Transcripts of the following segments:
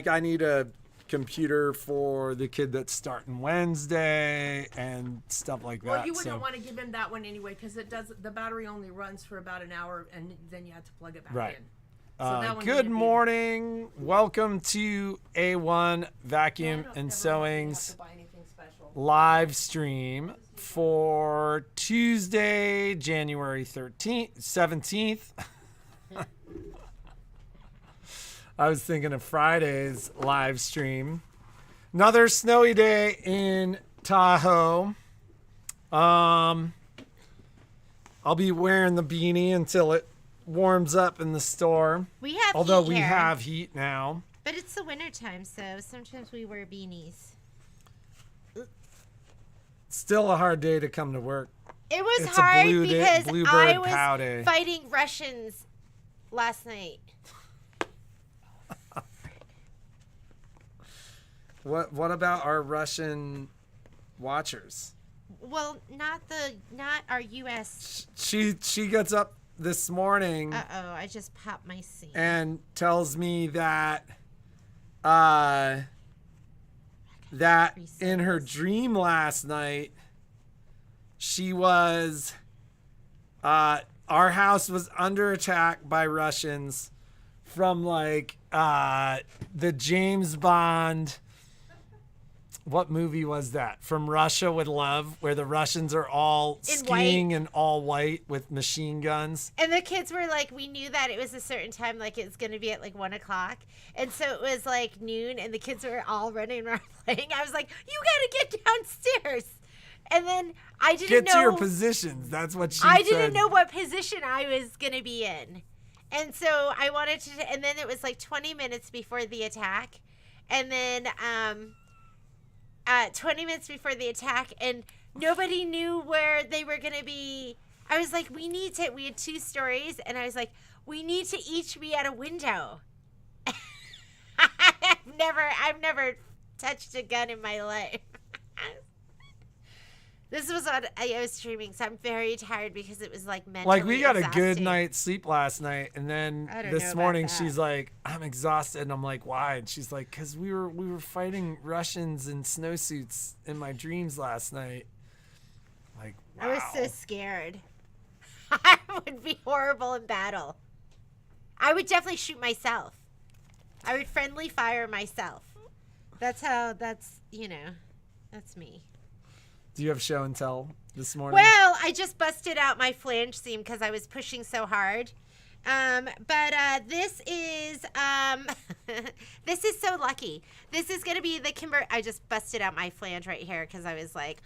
like I need a computer for the kid that's starting Wednesday and stuff like that. Well, you wouldn't want to give him that one anyway because the battery only runs for about an hour and then you have to plug it back in. So that one good morning. Welcome to A1 Vacuum and Sewing's live stream for Tuesday, January 17th. I was thinking of Friday's live stream. Another snowy day in Tahoe. I'll be wearing the beanie until it warms up in the store. We have Although heat we here, have heat now. but it's the winter time, so sometimes we wear beanies. Still a hard day to come to work. It was It's a hard because bluebird I was pow day. fighting Russians last night. What about our Russian watchers? Well, not our U.S. She gets up this morning Uh-oh, I just popped my seam. and tells me that that in her dream last night she was our house was under attack by Russians from like the James Bond. What movie was that? From Russia with Love, where the Russians are all skiing in all white with machine guns. And the kids were like, we knew that it was a certain time, like it was going to be at like 1 o'clock. And so it was like noon and the kids were all running around playing. I was like, you got to get downstairs. And then I didn't know. Get to your positions. That's what she said. I didn't know what position I was going to be in. And so I wanted to, and then it was like 20 minutes before the attack. And then, 20 minutes before the attack, and nobody knew where they were going to be. I was like, we had 2 stories, and I was like, we need to each be at a window. I've never touched a gun in my life. This was on I was streaming, so I'm very tired because it was like mentally Like we got exhausting. a good night's sleep last night, and then this morning that. she's like, "I'm exhausted," and I'm like, "Why?" And she's like, "Cause we were fighting Russians in snowsuits in my dreams last night." Like, wow. I was so scared. I would be horrible in battle. I would definitely shoot myself. I would friendly fire myself. That's me. Do you have show and tell this morning? Well, I just busted out my flange seam because I was pushing so hard. But this is this is so lucky. This is gonna be the Kimber. I just busted out my flange right here because I was like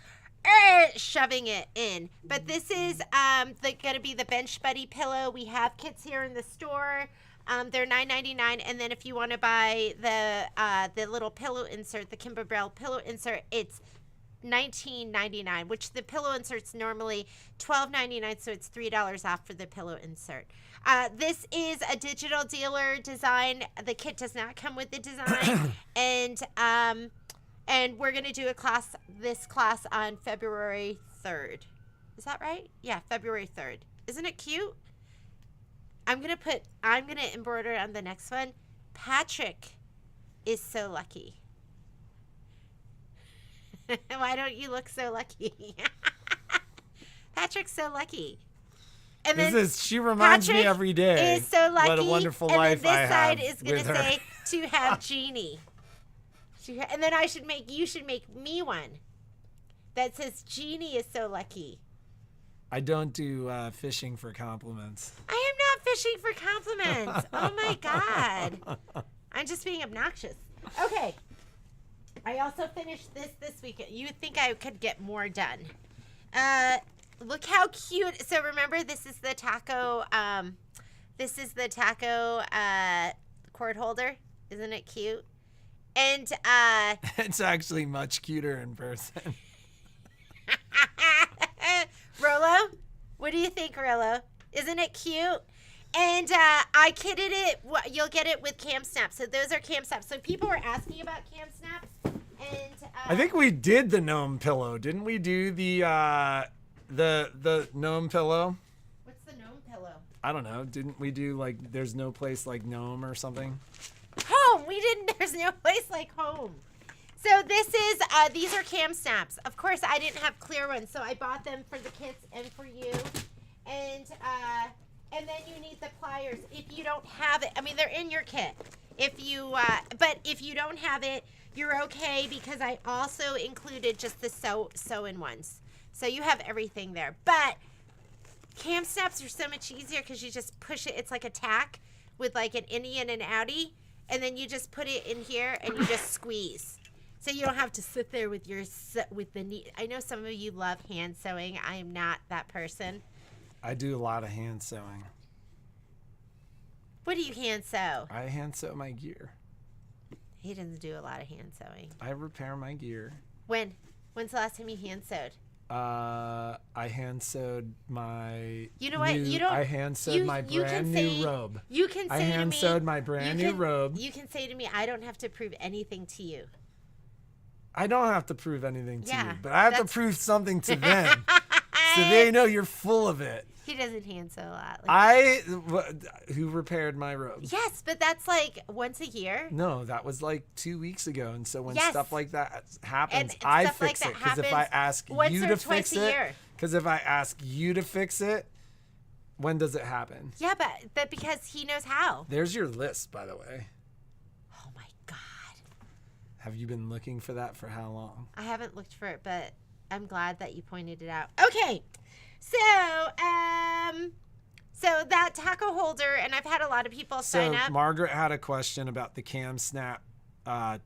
shoving it in. But this is gonna be the Bench Buddy pillow. We have kits here in the store. They're $9.99, and then if you want to buy the little pillow insert, the Kimberbrell pillow insert, it's $19.99, which the pillow insert's normally $12.99, so it's $3 off for the pillow insert. This is a digital dealer design. The kit does not come with the design, and we're gonna do this class on February 3rd. Is that right? Yeah, February 3rd. Isn't it cute? I'm gonna embroider on the next one. Patrick is so lucky. Why don't you look so lucky? Patrick's so lucky. And then she reminds me every day. Is so lucky. What a wonderful and life then I this have side is with gonna her. say to have Jeannie. And then you should make me one that says Jeannie is so lucky. I don't do fishing for compliments. I am not fishing for compliments. Oh my God. I'm just being obnoxious. Okay. I also finished this weekend. You would think I could get more done. Look how cute. So remember, this is the taco cord holder. Isn't it cute? And It's actually much cuter in person. Rolo, what do you think, Rolo? Isn't it cute? And I kitted it. You'll get it with cam snaps. So those are cam snaps. So people were asking about cam snaps. And I think we did the gnome pillow. Didn't we do the gnome pillow? What's the gnome pillow? I don't know. Didn't we do like there's no place like gnome or something? Oh, There's no place like home. So these are cam snaps. Of course, I didn't have clear ones, so I bought them for the kids and for you. And then you need the pliers. If you don't have it, I mean, they're in your kit. But if you don't have it, you're okay because I also included just the sew-in ones. So you have everything there. But cam snaps are so much easier because you just push it. It's like a tack with like an innie and an outie. And then you just put it in here and you just squeeze. So you don't have to sit there with the knee. I know some of you love hand sewing. I am not that person. I do a lot of hand sewing. What do you hand sew? I hand sew my gear. He doesn't do a lot of hand sewing. I repair my gear. When? When's the last time you hand sewed? I hand sewed my. You know what? You don't. I hand sewed my brand new robe. You can say I hand sewed my brand new robe. You can say to me, I don't have to prove anything to you. I don't have to prove anything to Yeah, you, but I have to prove something to them, so they know you're full of it. He doesn't hand sew a lot. Who repaired my robe? Yes, but that's like once a year. No, that was like 2 weeks ago, and so when Yes. stuff like that happens, And I stuff like fix that it. Because if I happens ask once you or to twice fix a it, year. because if I ask you to fix it, when does it happen? Yeah, but because he knows how. There's your list, by the way. Oh my God. Have you been looking for that for how long? I haven't looked for it, but I'm glad that you pointed it out. Okay. So that taco holder, and I've had a lot of people sign up. Margaret had a question about the cam snap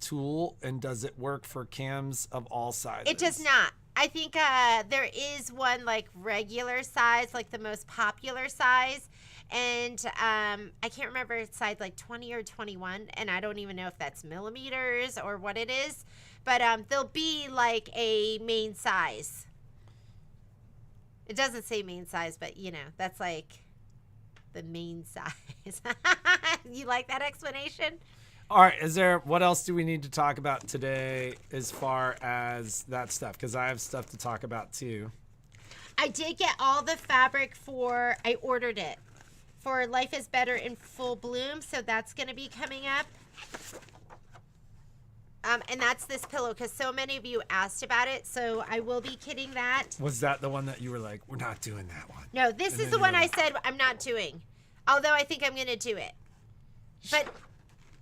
tool, and does it work for cams of all sizes? It does not. I think there is one like regular size, like the most popular size. And I can't remember it's size like 20 or 21. And I don't even know if that's millimeters or what it is. But there'll be like a main size. It doesn't say main size, but you know, that's like the main size. You like that explanation? All right. What else do we need to talk about today as far as that stuff? Because I have stuff to talk about too. I did get all the fabric I ordered it for Life is Better in Full Bloom. So that's going to be coming up. And that's this pillow because so many of you asked about it. So I will be kitting that. Was that the one that you were like, we're not doing that one? No, this is the one I said I'm not doing. Although I think I'm going to do it. But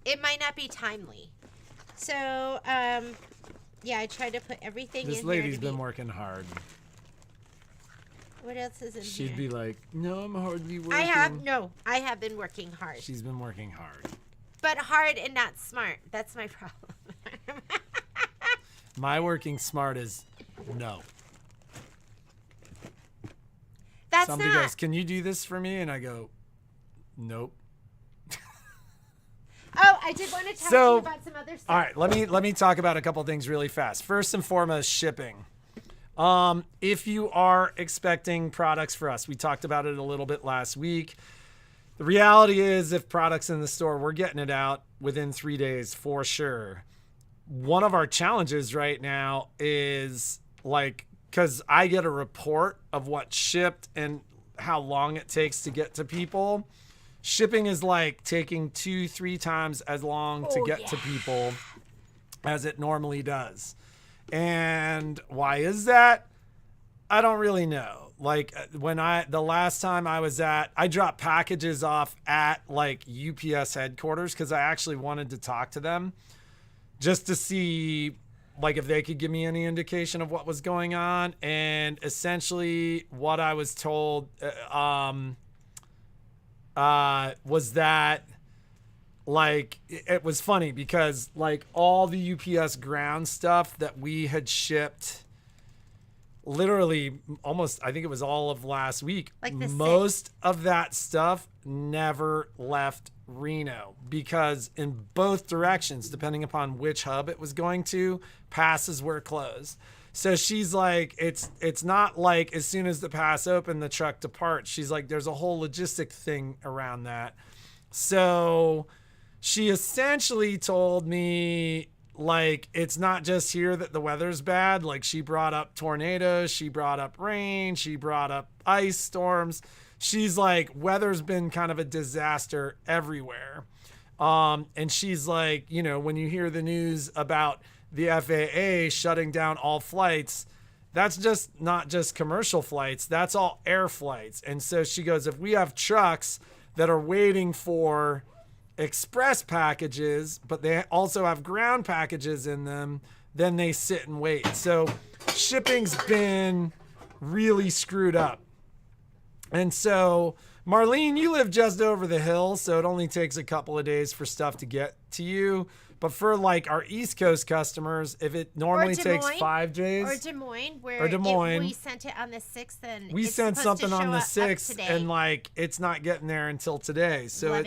it might not be timely. So, yeah, I tried to put everything in here. This lady's been working hard. What else is in here? She'd be like, no, I'm hardly working. I have been working hard. She's been working hard. But hard and not smart. That's my problem. My working smart is no. That's Somebody not. goes, can you do this for me? And I go, nope. Oh, I did want to talk to you about some other stuff. All right, let me talk about a couple things really fast. First and foremost, shipping. If you are expecting products for us, we talked about it a little bit last week. The reality is if products in the store, we're getting it out within 3 days for sure. One of our challenges right now is like, because I get a report of what shipped and how long it takes to get to people. Shipping is like taking 2-3 times as long to get to people as it normally does. And why is that? I don't really know. Like the last time I dropped packages off at like UPS headquarters because I actually wanted to talk to them just to see like if they could give me any indication of what was going on. And essentially what I was told was that like it was funny because like all the UPS ground stuff that we had shipped literally almost, I think it was all of last week, like most of that stuff never left Reno because in both directions, depending upon which hub it was going to, passes were closed. So she's like, it's not like as soon as the pass opened, the truck departs. She's like, there's a whole logistic thing around that. So she essentially told me, like, it's not just here that the weather's bad. Like, she brought up tornadoes, she brought up rain, she brought up ice storms. She's like, weather's been kind of a disaster everywhere. And she's like, you know, when you hear the news about the FAA shutting down all flights, that's just not just commercial flights, that's all air flights. And so she goes, if we have trucks that are waiting for express packages, but they also have ground packages in them, then they sit and wait. So shipping's been really screwed up. And so, Marlene, you live just over the hill, so it only takes a couple of days for stuff to get to you. But for like our East Coast customers, if it normally takes 5 days. Or Des Moines, where we sent it on the 6th. And we sent something on the 6th, and like it's not getting there until today. So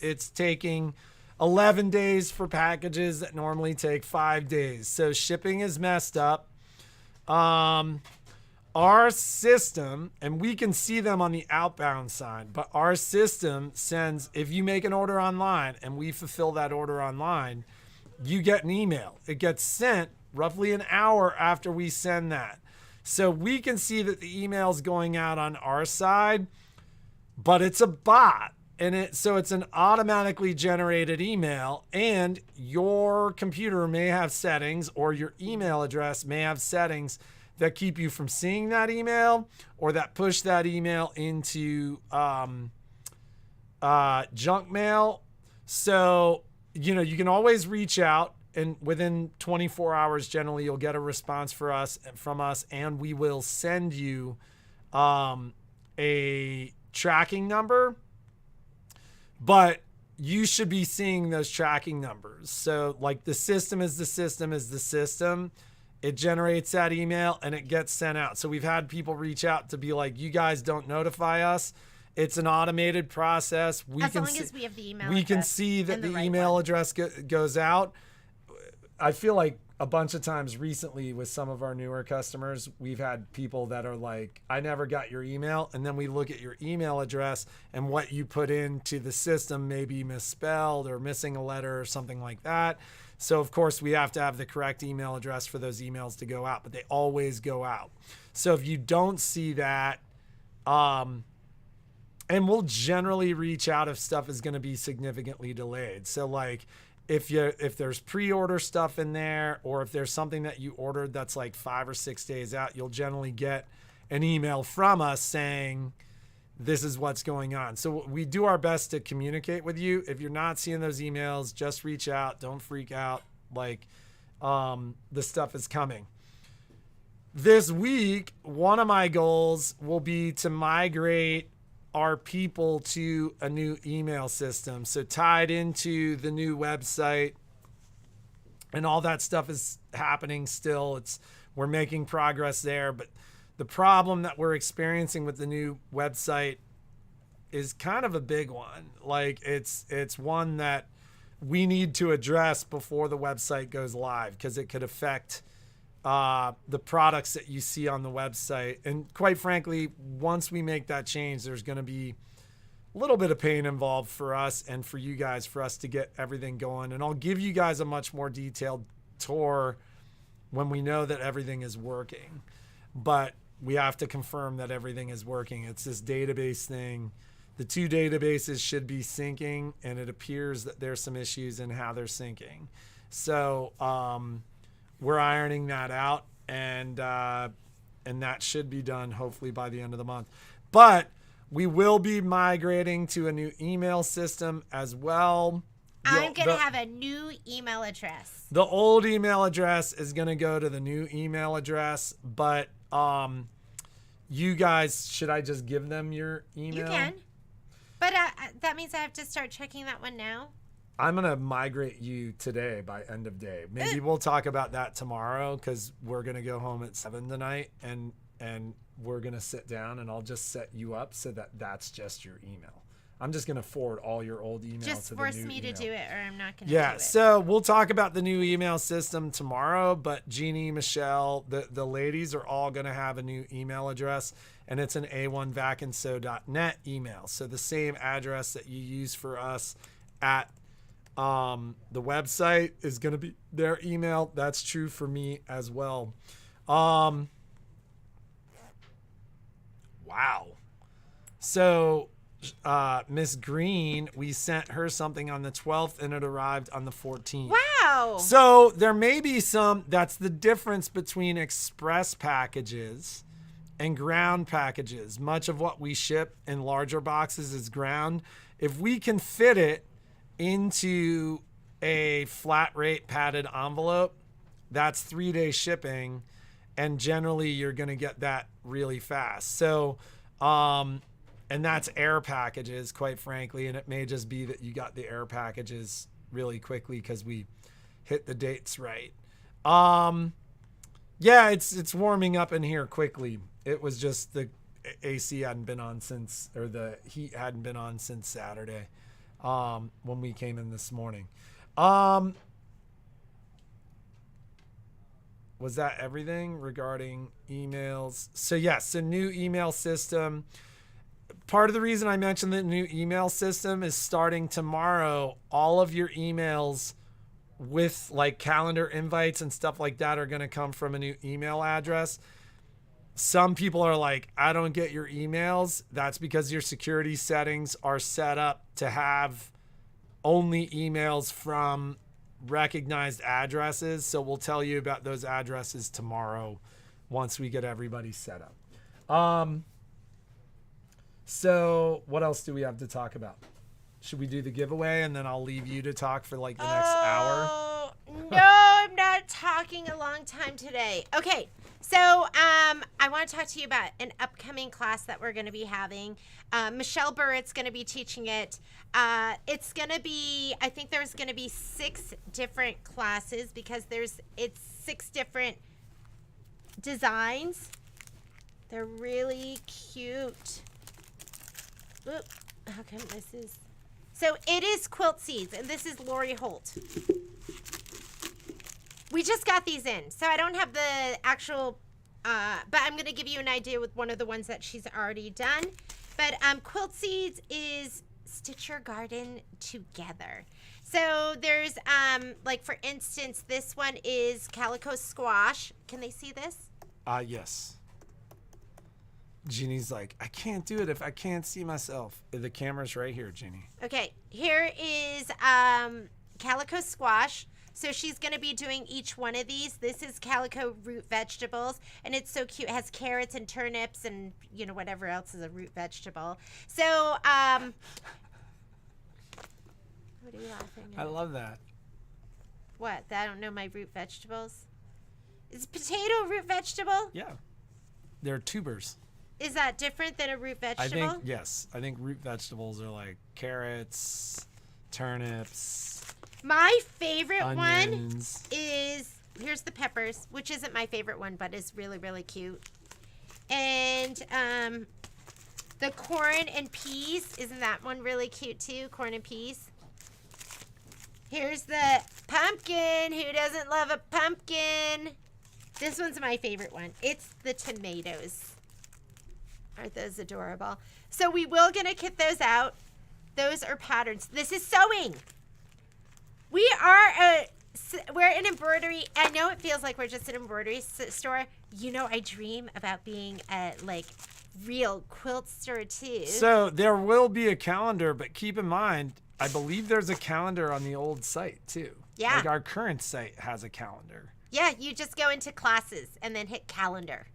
it's taking 11 days for packages that normally take 5 days. So shipping is messed up. Our system, and we can see them on the outbound side, but our system sends, if you make an order online and we fulfill that order online, you get an email. It gets sent roughly an hour after we send that. So we can see that the email is going out on our side, but it's a bot. So it's an automatically generated email, and your computer may have settings, or your email address may have settings that keep you from seeing that email, or that push that email into junk mail. So, you know, you can always reach out, and within 24 hours, generally, you'll get a response from us, and we will send you a tracking number. But you should be seeing those tracking numbers. So, like, the system is the system is the system. It generates that email and it gets sent out. So we've had people reach out to be like, you guys don't notify us. It's an automated process. As long as we have the email address. We can see that the email address goes out. I feel like a bunch of times recently with some of our newer customers, we've had people that are like, I never got your email. And then we look at your email address, and what you put into the system may be misspelled or missing a letter or something like that. So, of course, we have to have the correct email address for those emails to go out, but they always go out. So if you don't see that, and we'll generally reach out if stuff is going to be significantly delayed. So, like, if there's pre-order stuff in there, or if there's something that you ordered that's like 5 or 6 days out, you'll generally get an email from us saying, this is what's going on. So we do our best to communicate with you. If you're not seeing those emails, just reach out. Don't freak out. Like, the stuff is coming. This week, one of my goals will be to migrate our people to a new email system. So tied into the new website, and all that stuff is happening still. We're making progress there, but the problem that we're experiencing with the new website is kind of a big one. Like, it's one that we need to address before the website goes live, because it could affect the products that you see on the website. And quite frankly, once we make that change, there's going to be a little bit of pain involved for us and for you guys, for us to get everything going. And I'll give you guys a much more detailed tour when we know that everything is working. But we have to confirm that everything is working. It's this database thing. The two databases should be syncing, and it appears that there's some issues in how they're syncing. So we're ironing that out, and that should be done hopefully by the end of the month. But we will be migrating to a new email system as well. I'm going to have a new email address. The old email address is going to go to the new email address, but you guys, should I just give them your email? You can. But that means I have to start checking that one now. I'm going to migrate you today by end of day. Maybe we'll talk about that tomorrow, because we're going to go home at 7 tonight, and we're going to sit down, and I'll just set you up so that that's just your email. I'm just going to forward all your old email to the new email. Just force me to do it, or I'm not going to do it. Yeah, so we'll talk about the new email system tomorrow, but Jeannie, Michelle, the ladies are all going to have a new email address, and it's an a1vacandso.net email. So the same address that you use for us at the website is going to be their email. That's true for me as well. Wow. So Miss Green, we sent her something on the 12th and it arrived on the 14th. Wow. So there may be that's the difference between express packages and ground packages. Much of what we ship in larger boxes is ground. If we can fit it into a flat rate padded envelope, that's 3-day shipping. And generally you're going to get that really fast. So, and that's air packages, quite frankly. And it may just be that you got the air packages really quickly because we hit the dates right. Yeah, it's warming up in here quickly. It was just the AC hadn't been on since, or the heat hadn't been on since Saturday, when we came in this morning. Was that everything regarding emails? So yes, a new email system. Part of the reason I mentioned the new email system is starting tomorrow. All of your emails with like calendar invites and stuff like that are going to come from a new email address. Some people are like, I don't get your emails. That's because your security settings are set up to have only emails from recognized addresses. So we'll tell you about those addresses tomorrow once we get everybody set up. So what else do we have to talk about? Should we do the giveaway and then I'll leave you to talk for like the next hour? No, I'm not talking a long time today. Okay, so I want to talk to you about an upcoming class that we're going to be having. Michelle Burritt's going to be teaching it. It's going to be, I think there's going to be 6 different classes because it's 6 different designs. They're really cute. Oop, how come this is... So it is Quilt Seeds, and this is Lori Holt. We just got these in, so I don't have the actual, but I'm going to give you an idea with one of the ones that she's already done. But Quilt Seeds is Stitch Your Garden Together. So there's, like for instance, this one is Calico Squash. Can they see this? Yes. Jeannie's like, I can't do it if I can't see myself. The camera's right here, Jeannie. Okay, here is Calico Squash. So she's going to be doing each one of these. This is Calico Root Vegetables, and it's so cute. It has carrots and turnips and, you know, whatever else is a root vegetable. So, what are you laughing at? I love that. What? I don't know my root vegetables? Is potato a root vegetable? Yeah. They're tubers. Is that different than a root vegetable? I think, yes. I think root vegetables are like carrots, turnips, my favorite onions. one is, here's the peppers, which isn't my favorite one, but is really, really cute. And the corn and peas, isn't that one really cute too? Corn and peas. Here's the pumpkin. Who doesn't love a pumpkin? This one's my favorite one. It's the tomatoes. Aren't those adorable? So we will gonna kit those out. Those are patterns. This is sewing. We're an embroidery. I know it feels like we're just an embroidery store. You know, I dream about being a like real quilt store too. So there will be a calendar, but keep in mind, I believe there's a calendar on the old site too. Yeah. Like our current site has a calendar. Yeah, you just go into classes and then hit calendar.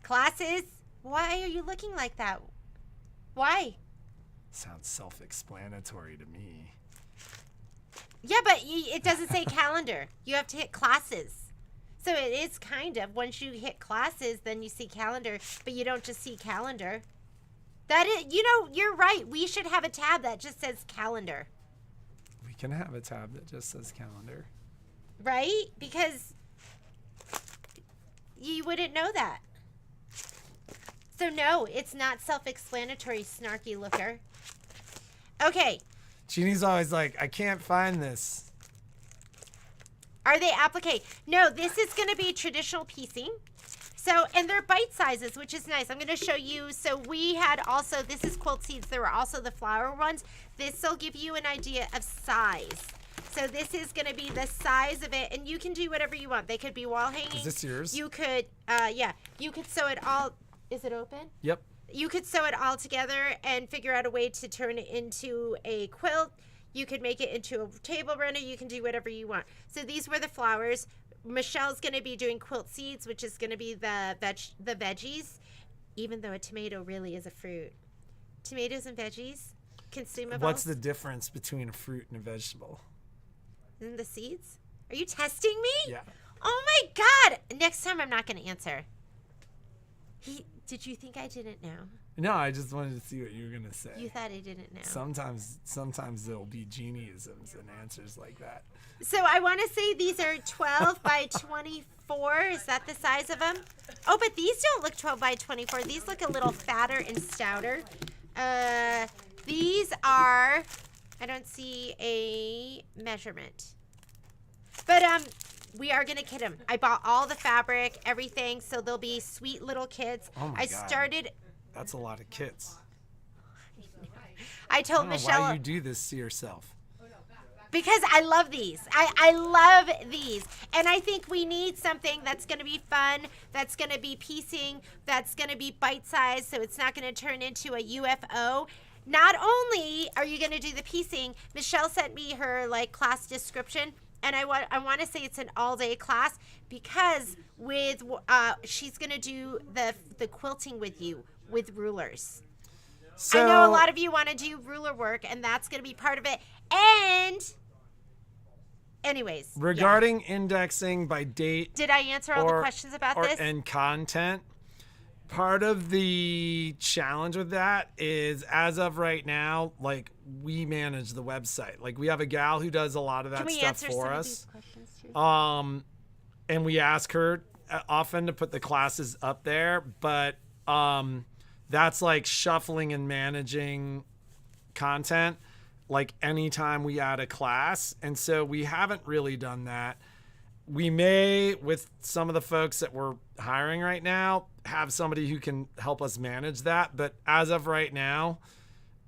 Classes? Why are you looking like that? Why? Sounds self-explanatory to me. Yeah, but it doesn't say calendar. You have to hit classes. So it is kind of, once you hit classes, then you see calendar, but you don't just see calendar. That is, you know, you're right. We should have a tab that just says calendar. We can have a tab that just says calendar. Right? Because you wouldn't know that. So no, it's not self-explanatory, snarky looker. Okay. Jeannie's always like, I can't find this. Are they applique? No, this is going to be traditional piecing. So, and they're bite sizes, which is nice. I'm going to show you. So we had also, this is Quilt Seeds. There were also the flower ones. This will give you an idea of size. So this is going to be the size of it, and you can do whatever you want. They could be wall hanging. Is this yours? You could, yeah, you could sew it all. Is it open? Yep. You could sew it all together and figure out a way to turn it into a quilt. You could make it into a table runner. You can do whatever you want. So these were the flowers. Michelle's going to be doing quilt seeds, which is going to be the veggies, even though a tomato really is a fruit. Tomatoes and veggies, consumables. What's the difference between a fruit and a vegetable? And the seeds? Are you testing me? Yeah. Oh my God. Next time I'm not going to answer. Did you think I didn't know? No, I just wanted to see what you were going to say. You thought I didn't know. Sometimes there'll be genieisms and answers like that. So I want to say these are 12 by 24. Is that the size of them? Oh, but these don't look 12 by 24. These look a little fatter and stouter. These are, I don't see a measurement. But we are going to kit them. I bought all the fabric, everything, so they'll be sweet little kits. Oh my God. started. That's a lot of kits. I told I don't know Michelle. why you do this to yourself. Because I love these. I love these. And I think we need something that's going to be fun, that's going to be piecing, that's going to be bite-sized, so it's not going to turn into a UFO. Not only are you going to do the piecing, Michelle sent me her class description, and I want to say it's an all-day class because with she's going to do the quilting with you with rulers. So, I know a lot of you want to do ruler work, and that's going to be part of it. And anyways, regarding indexing by date, did I answer all the questions about this? And content, part of the challenge with that is, as of right now, we manage the website. We have a gal who does a lot of that stuff for us. And we ask her often to put the classes up there, but that's shuffling and managing content anytime we add a class. And so we haven't really done that. We may, with some of the folks that we're hiring right now, have somebody who can help us manage that. But as of right now,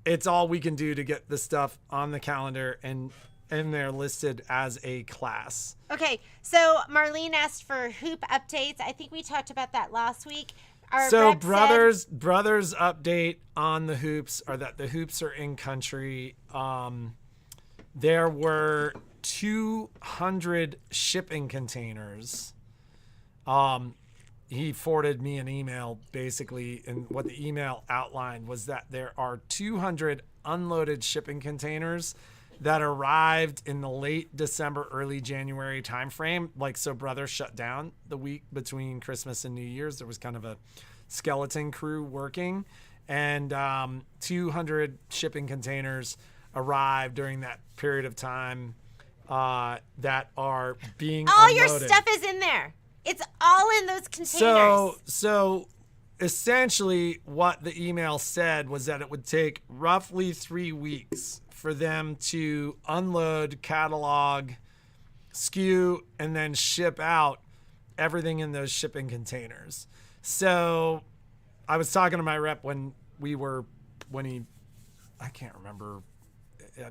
it's all we can do to get the stuff on the calendar and they're listed as a class. Okay, so Marlene asked for hoop updates. I think we talked about that last week. So brothers update on the hoops are that the hoops are in country. There were 200 shipping containers. He forwarded me an email basically, and what the email outlined was that there are 200 unloaded shipping containers that arrived in the late December, early January timeframe. So Brothers shut down the week between Christmas and New Year's. There was kind of a skeleton crew working, and 200 shipping containers arrived during that period of time that are being all unloaded. Your stuff is in there. It's all in those containers. So essentially what the email said was that it would take roughly 3 weeks for them to unload, catalog, SKU, and then ship out everything in those shipping containers. So I was talking to my rep I can't remember,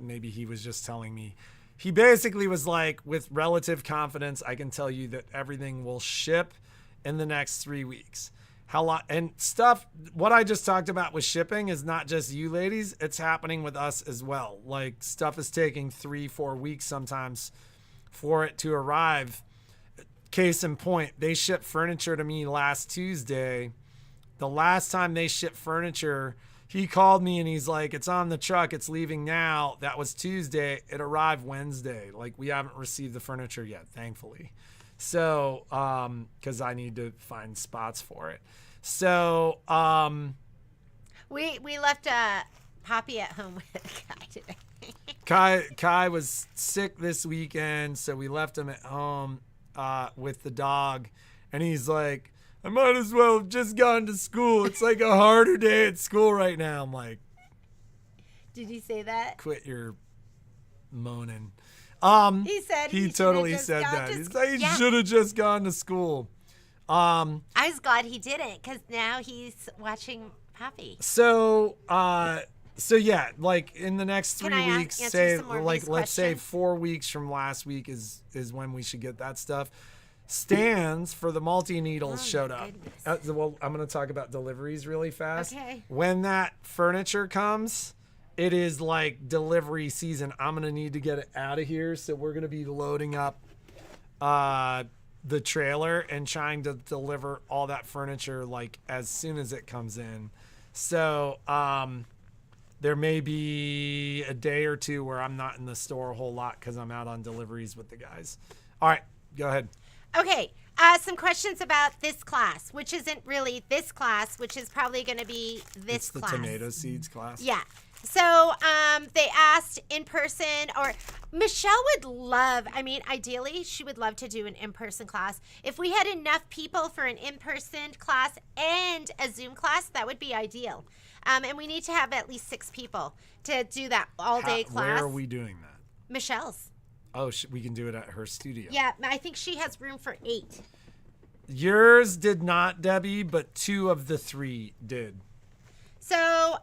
maybe he was just telling me. He basically was like, with relative confidence, I can tell you that everything will ship in the next 3 weeks. How long and stuff, what I just talked about with shipping is not just you ladies, it's happening with us as well. Stuff is taking 3-4 weeks sometimes for it to arrive. Case in point, they shipped furniture to me last Tuesday. The last time they shipped furniture, he called me and he's like, it's on the truck, it's leaving now. That was Tuesday. It arrived Wednesday. We haven't received the furniture yet, thankfully. So, because I need to find spots for it. So, we left Poppy at home with Kai today. Kai was sick this weekend, so we left him at home with the dog, and he's like, I might as well have just gone to school. It's a harder day at school right now. I'm like, did he say that? Quit your moaning. He totally said that. He's like, he should have just gone to school. I was glad he didn't, because now he's watching Poppy. So yeah, in the next 3 weeks, say let's say 4 weeks from last week is when we should get that stuff. stands for the multi-needles Oh, showed my up. goodness. Well, I'm going to talk about deliveries really fast. Okay. When that furniture comes, it is like delivery season. I'm going to need to get it out of here. So we're going to be loading up the trailer and trying to deliver all that furniture like as soon as it comes in. So there may be a day or two where I'm not in the store a whole lot because I'm out on deliveries with the guys. All right, go ahead. Okay, some questions about this class, which isn't really this class, which is probably going to be this It's the class. tomato seeds class. Yeah. So they asked in person, or Michelle would love, I mean, ideally, she would love to do an in-person class. If we had enough people for an in-person class and a Zoom class, that would be ideal. And we need to have at least 6 people to do that all-day class. Where are we doing that? Michelle's. Oh, we can do it at her studio. Yeah, I think she has room for 8. Yours did not, Debbie, but 2 of the 3 did. So,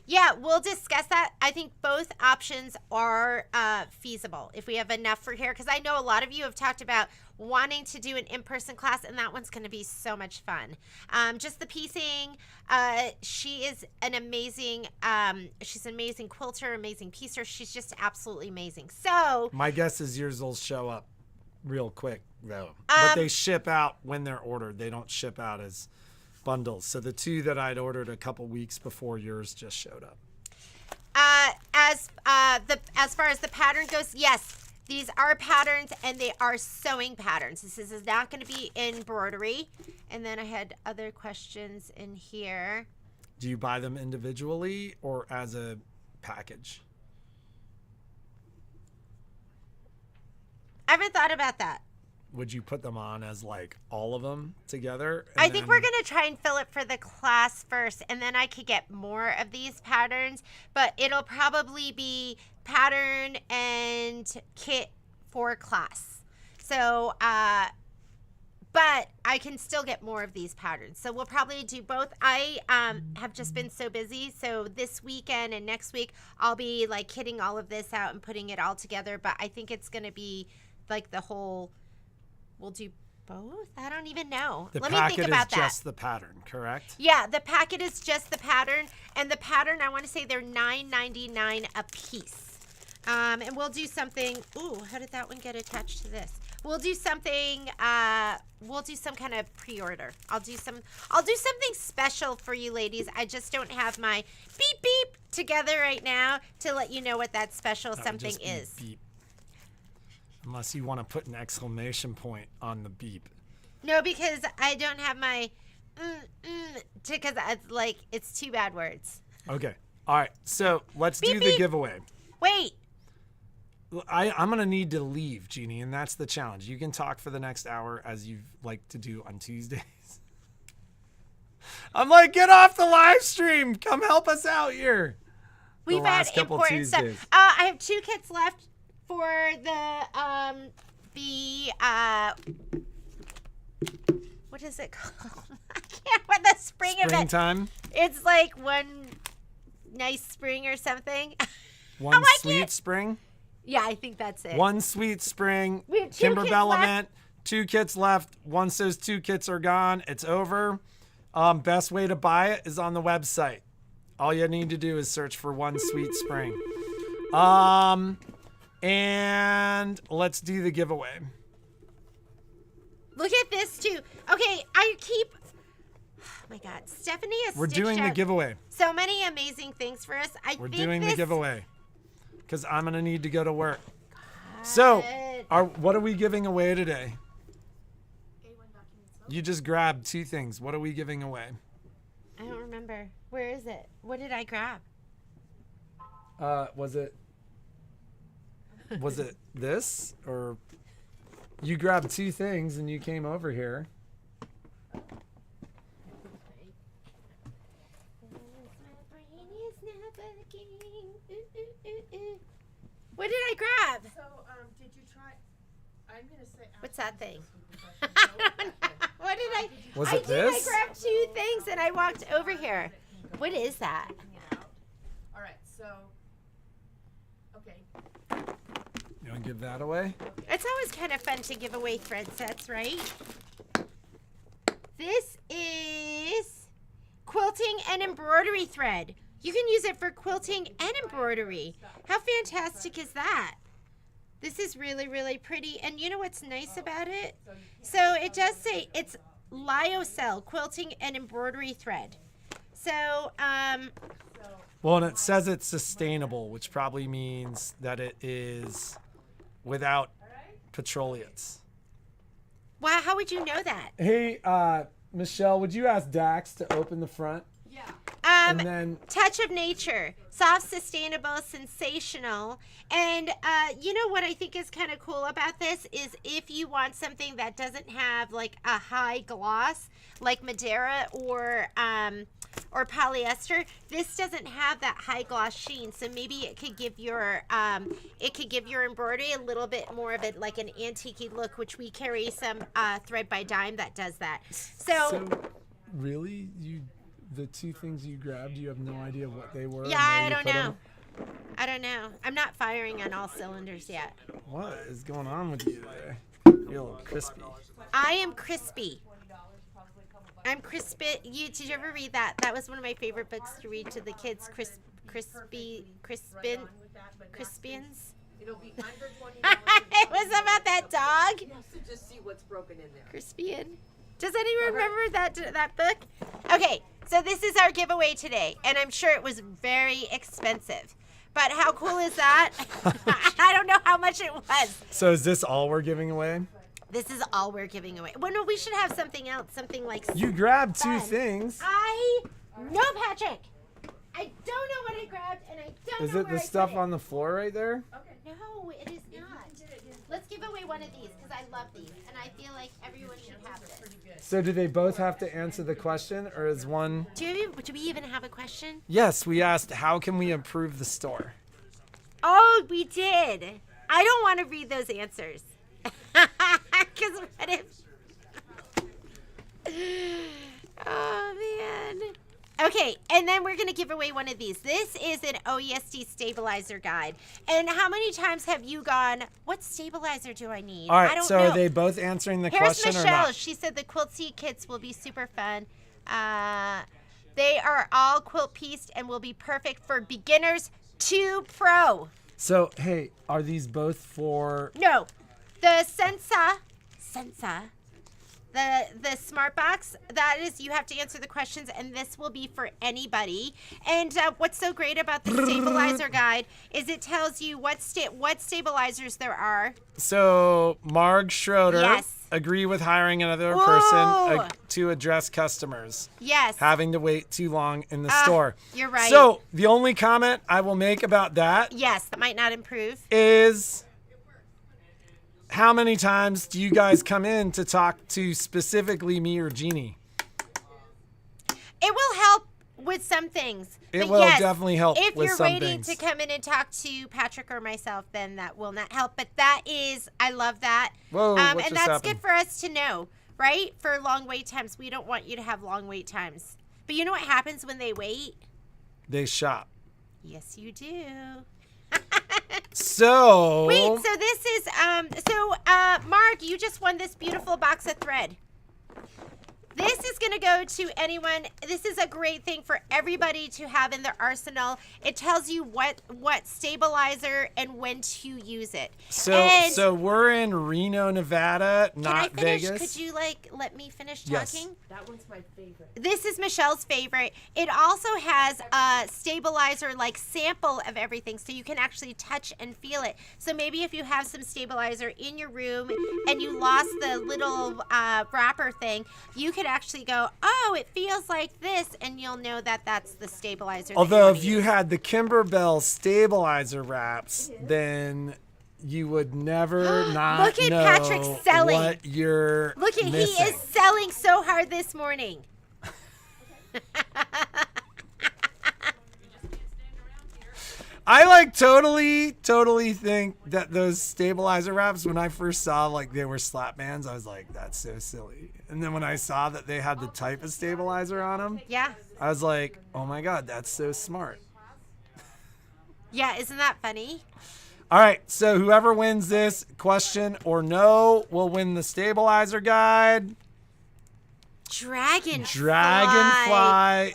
yeah, we'll discuss that. I think both options are feasible if we have enough for here, because I know a lot of you have talked about wanting to do an in-person class, and that one's going to be so much fun. Just the piecing. She is an amazing, she's an amazing quilter, amazing piecer. She's just absolutely amazing. So My guess is yours will show up real quick, though. But they ship out when they're ordered. They don't ship out as bundles. So the 2 that I'd ordered a couple weeks before yours just showed up. as far as the pattern goes, yes, these are patterns and they are sewing patterns. This is not going to be embroidery. And then I had other questions in here. Do you buy them individually or as a package? I haven't thought about that. Would you put them on as like all of them together? I think we're going to try and fill it for the class first, and then I could get more of these patterns, but it'll probably be pattern and kit for class. So, but I can still get more of these patterns. So we'll probably do both. I have just been so busy. So this weekend and next week, I'll be like kitting all of this out and putting it all together. But I think it's going to be like the whole, we'll do both. I don't even know. The Let me think packet about is that. just the pattern, correct? Yeah, the packet is just the pattern. And the pattern, I want to say they're $9.99 a piece. And we'll do something. Ooh, how did that one get attached to this? We'll do something. We'll do some kind of pre-order. I'll do something special for you ladies. I just don't have my beep beep together right now to let you know what that special That would something just be is. Beep. Unless you want to put an exclamation point on the beep. No, because I don't have my because it's like it's 2 bad words. Okay. All right. So let's Beep, do the beep. giveaway. Wait. I'm going to need to leave, Jeannie, and that's the challenge. You can talk for the next hour as you like to do on Tuesdays. I'm like, get off the live stream. Come help us out here. We've had last couple important stuff. Tuesdays. I have 2 kits left for the what is it called? I can't. What the spring event? Springtime. It's like one nice spring or something. One like sweet it. spring. Yeah, I think that's it. One sweet spring. We have 2 kits Kimberbell left. event. 2 kits left. Once those 2 kits are gone, it's over. Best way to buy it is on the website. All you need to do is search for One Sweet Spring. And let's do the giveaway. Look at this too. Okay, I keep. Oh my God, Stephanie has. We're stitched doing the out giveaway. so many amazing things for us. We're think doing this, the giveaway because I'm gonna need to go to work. So, what are we giving away today? You just grabbed 2 things. What are we giving away? I don't remember. Where is it? What did I grab? Was it this or you grabbed 2 things and you came over here? What did I grab? So, did you try? I'm gonna say. What's that thing? I What did I? Was I it did. this? I grabbed 2 things and I walked over here. What is that? All right. So. Okay. You want to give that away? It's always kind of fun to give away thread sets, right? This is quilting and embroidery thread. You can use it for quilting and embroidery. How fantastic is that? This is really, really pretty. And you know what's nice about it? So it does say it's lyocell quilting and embroidery thread. So, Well, and it says it's sustainable, which probably means that it is without petroleates. wow, how would you know that? Hey, Michelle, would you ask Dax to open the front? Yeah. And then Touch of nature, soft, sustainable, sensational. And you know what I think is kind of cool about this is if you want something that doesn't have like a high gloss, like Madeira or polyester, this doesn't have that high gloss sheen. So maybe it could give your embroidery a little bit more of it like an antique look, which we carry some thread by dime that does that. So really, the two things you grabbed, you have no idea what they were? yeah, I don't know. I don't know. I'm not firing on all cylinders yet. What is going on with you today? You're a little crispy. I am crispy. I'm crispy. Did you ever read that? That was one of my favorite books to read to the kids. Crispians. It'll be under $20. It was about that dog. To just see what's broken in there. Crispian. Does anyone remember that book? Okay, so this is our giveaway today, and I'm sure it was very expensive. But how cool is that? I don't know how much it was. So is this all we're giving away? This is all we're giving away. Well, no, we should have something else. Something like You grabbed two fun. things. No, Patrick. I don't know what I grabbed, and I don't Is know it where the I stuff put it. on the floor right there? No, it is not. Let's give away one of these because I love these, and I feel like everyone should have this. So do they both have to answer the question, or is one? Do we even have a question? Yes, we asked how can we improve the store? Oh, we did. I don't want to read those answers. Because what if... Oh, man. Okay, and then we're going to give away one of these. This is an OESD stabilizer guide. And how many times have you gone, what stabilizer do I need? All I right, don't so know. are they both answering the Here's question or Michelle. not? She said the Quilty kits will be super fun. They are all quilt pieced and will be perfect for beginners to pro. So, hey, are these both for... No, the Sensa, the smart box, that is, you have to answer the questions, and this will be for anybody. And what's so great about the stabilizer guide is it tells you what stabilizers there are. So, Marg Schroeder, Yes. agree with hiring another Whoa. person to address customers Yes. having to wait too long in the store. You're right. So, the only comment I will make about that Yes, that might not improve. is how many times do you guys come in to talk to specifically me or Jeannie? It will help with some things. It but will yes, definitely help if with you're some waiting things. to come in and talk to Patrick or myself, then that will not help. But that is, I love that. Whoa, what and just that's happened? good for us to know, right? For long wait times. We don't want you to have long wait times. But you know what happens when they wait? They shop. Yes, you do. So... Wait, so this is, Mark, you just won this beautiful box of thread. This is going to go to anyone. This is a great thing for everybody to have in their arsenal. It tells you what stabilizer and when to use it. So we're in Reno, Nevada, Can not I finish? Vegas. Could you let me finish Yes. talking? That one's my favorite. This is Michelle's favorite. It also has a stabilizer sample of everything, so you can actually touch and feel it. So maybe if you have some stabilizer in your room and you lost the little wrapper thing, you could actually go, oh, it feels like this, and you'll know that that's the stabilizer. Although if you had the Kimberbell stabilizer wraps, then you would never not Look at know Patrick selling. what you're Look at missing. he is selling so hard this morning. I totally think that those stabilizer wraps, when I first saw they were slap bands, I was like, that's so silly. And then when I saw that they had the type of stabilizer on them, Yeah. I was like, oh my God, that's so smart. Yeah, isn't that funny? All right, so whoever wins this question or no will win the stabilizer guide. Dragonfly.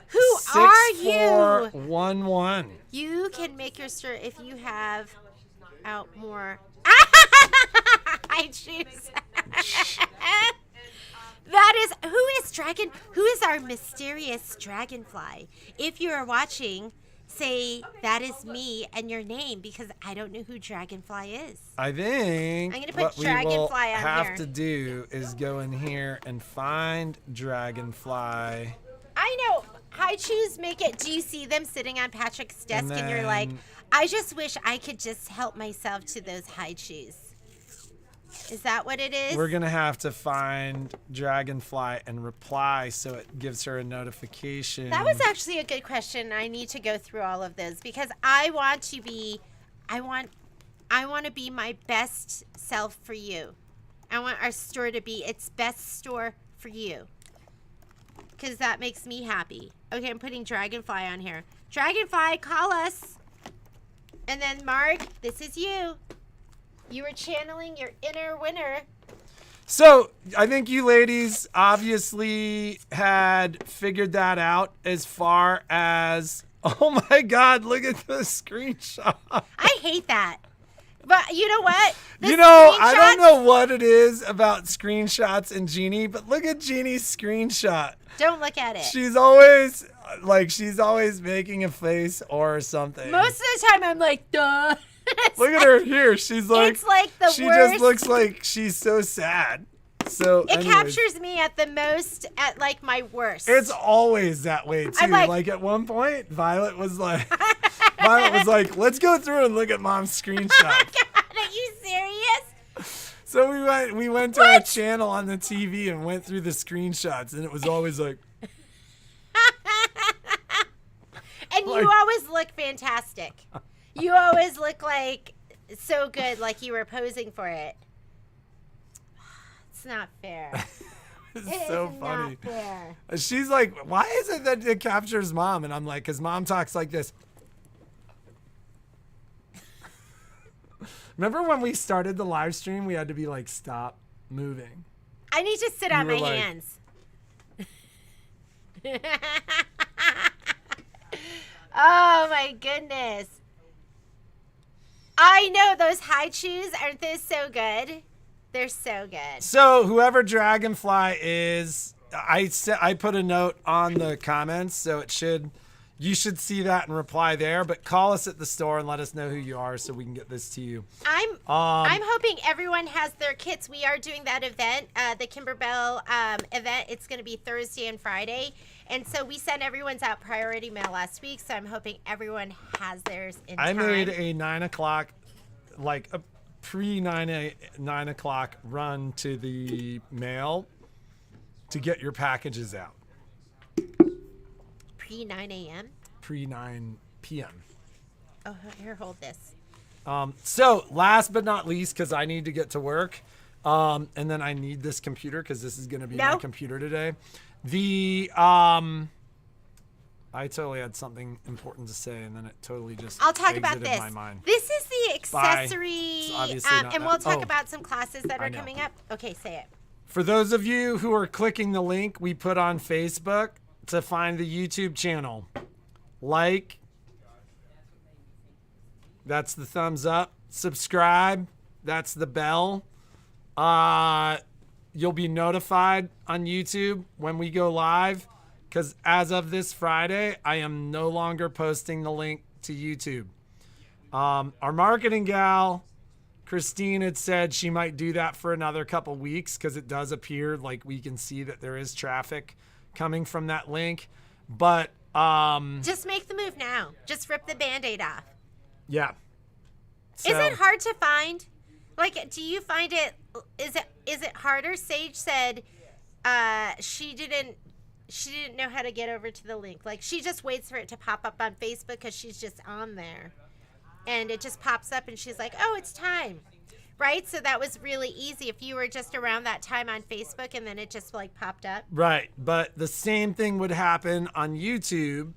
Who are you? 6411. You can make your stir if you have out more. I choose. That is who is our mysterious dragonfly? If you are watching, say that is me and your name because I don't know who Dragonfly is. I think I'm gonna put what we will Dragonfly on have here. to do is go in here and find Dragonfly. I know. High chews make it. Do you see them sitting on Patrick's desk and you're like, then- I just wish I could just help myself to those high chews. Is that what it is? We're going to have to find Dragonfly and reply so it gives her a notification. That was actually a good question. I need to go through all of those because I want to be my best self for you. I want our store to be its best store for you. Because that makes me happy. Okay, I'm putting Dragonfly on here. Dragonfly, call us. And then Mark, this is you. You were channeling your inner winner. So I think you ladies obviously had figured that out as far as, oh my God, look at the screenshot. I hate that. But you know what? The I don't screenshots- know what it is about screenshots and Jeannie, but look at Jeannie's screenshot. Don't look at it. She's always making a face or something. Most of the time I'm like, duh. Look at her here. She's like, It's like the she worst. just looks like she's so sad. So It anyways, captures me at the most, at like my worst. it's always that way too. I'm Like at one point, Violet was like, let's go through and look at Mom's screenshot. God, are you serious? So we went to our channel on the TV and went through the screenshots, and it was always like, And Like- you always look fantastic. You always look like so good, like you were posing for it. It's not fair. it's It so is funny. not fair. She's like, why is it that it captures Mom? And I'm like, because Mom talks like this. Remember when we started the live stream, we had to be like, stop moving. I need to sit on were my like- hands. Oh my goodness. I know those high chews, aren't they so good? They're so good. So whoever Dragonfly is, I put a note on the comments, so you should see that and reply there. But call us at the store and let us know who you are, so we can get this to you. I'm hoping everyone has their kits. We are doing that event, the Kimberbell event. It's going to be Thursday and Friday. And so we sent everyone's out priority mail last week. So I'm hoping everyone has theirs in I time. made a 9 o'clock, like a pre-9 o'clock run to the mail to get your packages out. Pre 9 a.m. Pre-9 p.m. Oh, here, hold this. So last but not least, because I need to get to work, and then I need this computer because this is going to be my No. computer today. I totally had something important to say, and then it totally just I'll talk about exited this. my mind. This is the Bye. accessory, It's obviously not and that- we'll talk oh. about some classes that I are know. coming up. Okay, say it. For those of you who are clicking the link we put on Facebook to find the YouTube channel, like, that's the thumbs up. Subscribe, that's the bell. You'll be notified on YouTube when we go live, because as of this Friday, I am no longer posting the link to YouTube. Our marketing gal, Christine, had said she might do that for another couple weeks because it does appear like we can see that there is traffic coming from that link. But Just make the move now. Just rip the Band-Aid off. yeah. Is it hard to find? Like, do you find it? Is it harder? Sage said she didn't know how to get over to the link. Like, she just waits for it to pop up on Facebook because she's just on there, and it just pops up, and she's like, "Oh, it's time." Right? So that was really easy if you were just around that time on Facebook and then it just like popped up. Right, but the same thing would happen on YouTube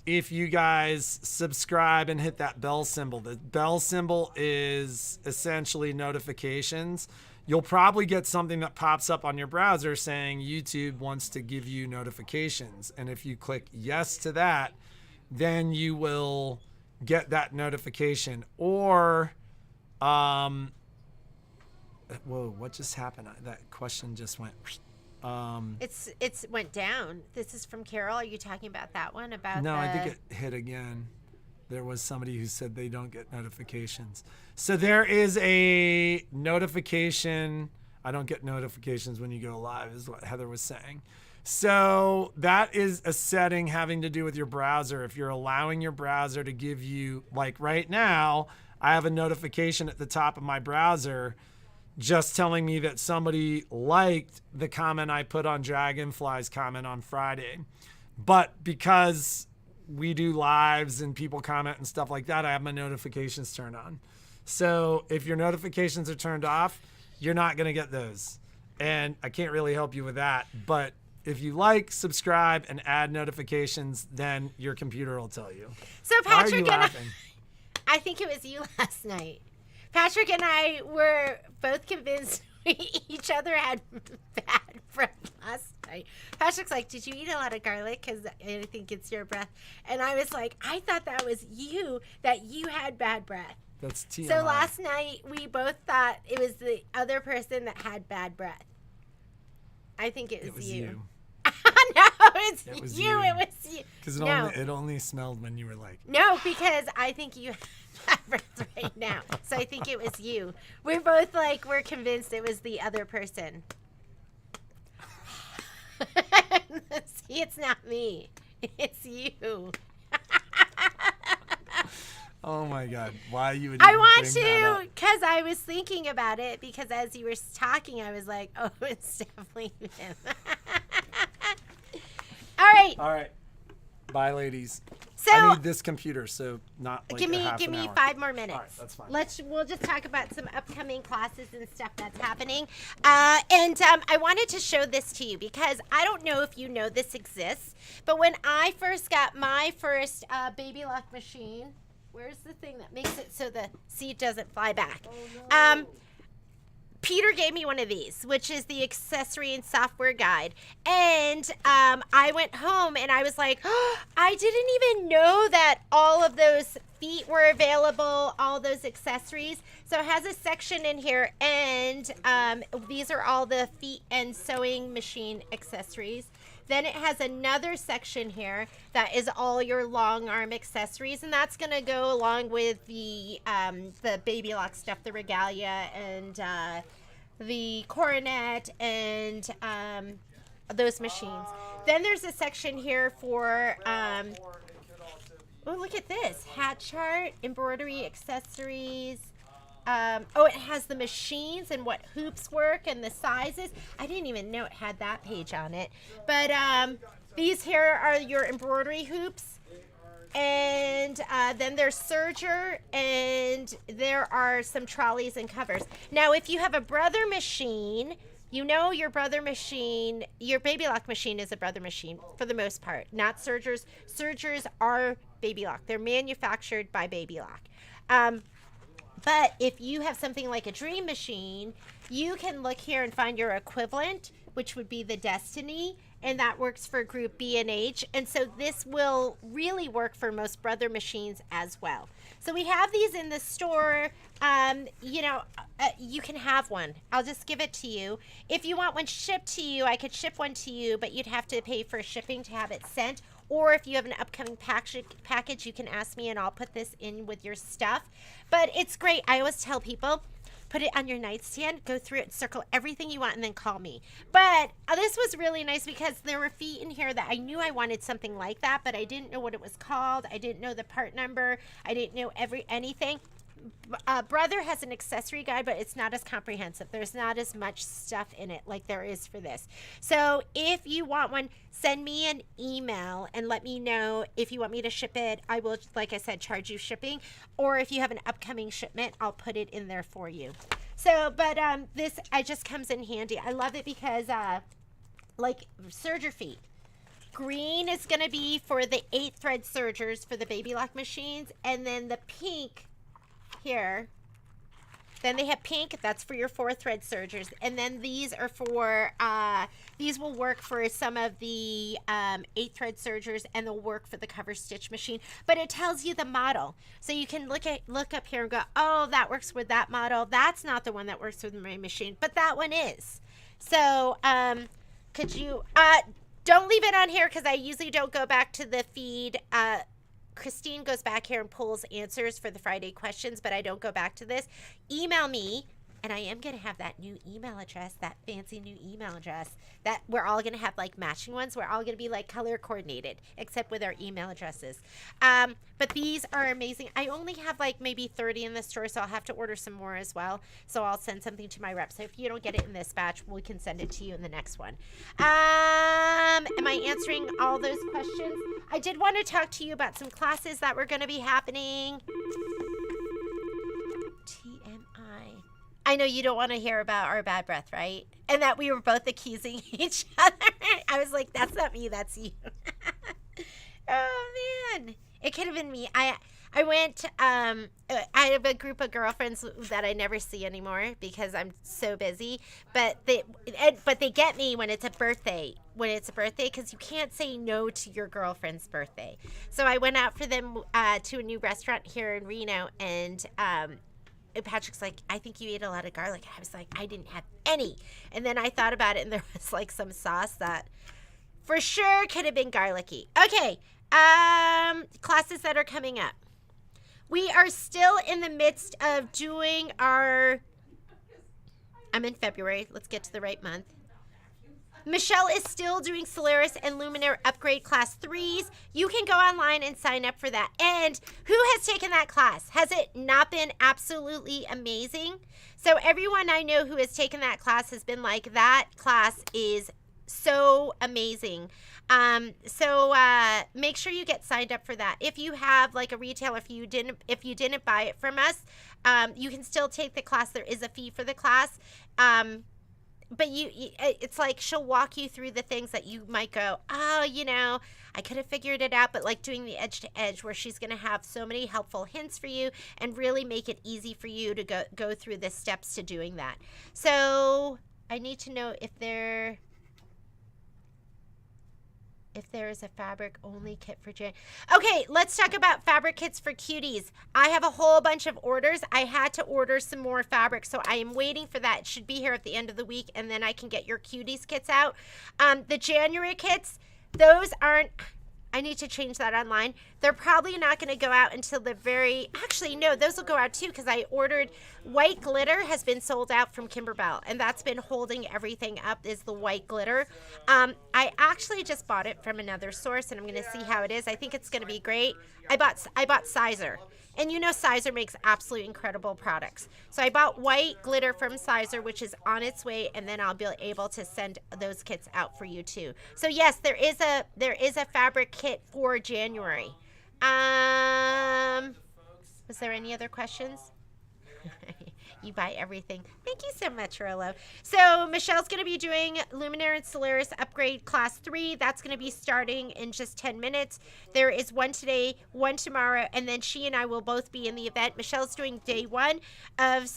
if you guys subscribe and hit that bell symbol. The bell symbol is essentially notifications. You'll probably get something that pops up on your browser saying YouTube wants to give you notifications. And if you click yes to that, then you will get that notification. Or, whoa, what just happened? That question just went... It's went down. This is from Carol. Are you talking about that one? No, I think it hit again. There was somebody who said they don't get notifications. So there is a notification. I don't get notifications when you go live, is what Heather was saying. So that is a setting having to do with your browser. If you're allowing your browser to give you, like right now, I have a notification at the top of my browser just telling me that somebody liked the comment I put on Dragonfly's comment on Friday. But because we do lives and people comment and stuff like that, I have my notifications turned on. So if your notifications are turned off, you're not going to get those. And I can't really help you with that. But if you like, subscribe, and add notifications, then your computer will tell you. So Patrick and I think it was you last night. Patrick and I were both convinced each other had bad breath last night. Patrick's like, did you eat a lot of garlic? Because I think it's your breath. And I was like, I thought that was you, that you had bad breath. That's TMI. So last night, we both thought it was the other person that had bad breath. I think it was you. No, it was you. It was you. Because it only smelled when you were like... No, because I think you have breath right now. So I think it was you. We're both like, we're convinced it was the other person. See, it's not me. It's you. Oh my God. Why you would I want to, because I was thinking about it, because as you were talking, I was like, oh, it's definitely him. All right. All right. Bye, ladies. So I need this computer, so not like give me 5 more minutes. All right, that's fine. We'll just talk about some upcoming classes and stuff that's happening. I wanted to show this to you because I don't know if you know this exists, but when I first got my first baby lock machine, where's the thing that makes it so the seat doesn't fly back? Oh, no. Peter gave me one of these, which is the accessory and software guide. And I went home and I was like, oh, I didn't even know that all of those feet were available, all those accessories. So it has a section in here, and these are all the feet and sewing machine accessories. Then it has another section here that is all your long arm accessories, and that's going to go along with the baby lock stuff, the regalia and the coronet and those machines. Then there's a section here for oh, look at this, hat chart, embroidery accessories. Oh, it has the machines and what hoops work and the sizes. I didn't even know it had that page on it. But these here are your embroidery hoops. And then there's serger, and there are some trolleys and covers. Now, if you have a brother machine, you know your brother machine, your baby lock machine is a brother machine for the most part, not sergers. Sergers are baby lock. They're manufactured by Baby Lock. But if you have something like a dream machine, you can look here and find your equivalent, which would be the Destiny, and that works for group B and H. And so this will really work for most brother machines as well. So we have these in the store. You can have one. I'll just give it to you. If you want one shipped to you, I could ship one to you, but you'd have to pay for shipping to have it sent. Or if you have an upcoming package, you can ask me and I'll put this in with your stuff. But it's great. I always tell people, put it on your nightstand, go through it, circle everything you want, and then call me. But this was really nice because there were feet in here that I knew I wanted something like that, but I didn't know what it was called. I didn't know the part number. I didn't know anything. Brother has an accessory guide, but it's not as comprehensive. There's not as much stuff in it like there is for this. So if you want one, send me an email and let me know if you want me to ship it. I will, like I said, charge you shipping. Or if you have an upcoming shipment, I'll put it in there for you. So, but this just comes in handy. I love it because, like, serger feet. green is going to be for the 8-thread sergers for the baby lock machines. And then the pink here. Then they have pink. That's for your 4-thread sergers. And then these are for, these will work for some of the 8-thread sergers, and they'll work for the cover stitch machine. But it tells you the model. So you can look up here and go, oh, that works with that model. That's not the one that works with my machine, but that one is. So could you, don't leave it on here because I usually don't go back to the feed. Christine goes back here and pulls answers for the Friday questions, but I don't go back to this. Email me, and I am going to have that new email address, that fancy new email address, that we're all going to have like matching ones. We're all going to be like color coordinated, except with our email addresses. But these are amazing. I only have like maybe 30 in the store, so I'll have to order some more as well. So I'll send something to my rep. So if you don't get it in this batch, we can send it to you in the next one. Am I answering all those questions? I did want to talk to you about some classes that were going to be happening. TMI. I know you don't want to hear about our bad breath, right? And that we were both accusing each other. I was like, that's not me, that's you. Oh, man. It could have been me. I went, I have a group of girlfriends that I never see anymore because I'm so busy. But they get me when it's a birthday. When it's a birthday, because you can't say no to your girlfriend's birthday. So I went out for them to a new restaurant here in Reno, and Patrick's like, I think you ate a lot of garlic. I was like, I didn't have any. And then I thought about it, and there was like some sauce that for sure could have been garlicky. Okay, classes that are coming up. We are still in the midst of doing our, I'm in February. Let's get to the right month. Michelle is still doing Solaris and Luminaire Upgrade Class 3s. You can go online and sign up for that. And who has taken that class? Has it not been absolutely amazing? So everyone I know who has taken that class has been like, that class is so amazing. So make sure you get signed up for that. If you have like a retailer, if you didn't buy it from us, you can still take the class. There is a fee for the class. But it's like she'll walk you through the things that you might go, oh, you know, I could have figured it out, but like doing the edge to edge, where she's going to have so many helpful hints for you and really make it easy for you to go through the steps to doing that. So I need to know if there is a fabric only kit for Jan. Okay, let's talk about fabric kits for cuties. I have a whole bunch of orders. I had to order some more fabric, so I am waiting for that. It should be here at the end of the week, and then I can get your cuties kits out. The January kits, those aren't, I need to change that online. They're probably not going to go out until the very, actually, no, those will go out too, because I ordered, white glitter has been sold out from Kimberbell, and that's been holding everything up, is the white glitter. I actually just bought it from another source, and I'm going to see how it is. I think it's going to be great. I bought Sizer, and you know Sizer makes absolutely incredible products. So I bought white glitter from Sizer, which is on its way, and then I'll be able to send those kits out for you too. So yes, there is a fabric kit for January. Was there any other questions? You buy everything. Thank you so much, Rolo. So Michelle's going to be doing Luminaire and Solaris Upgrade Class 3. That's going to be starting in just 10 minutes. There is one today, one tomorrow, and then she and I will both be in the event. Michelle's doing day 1 of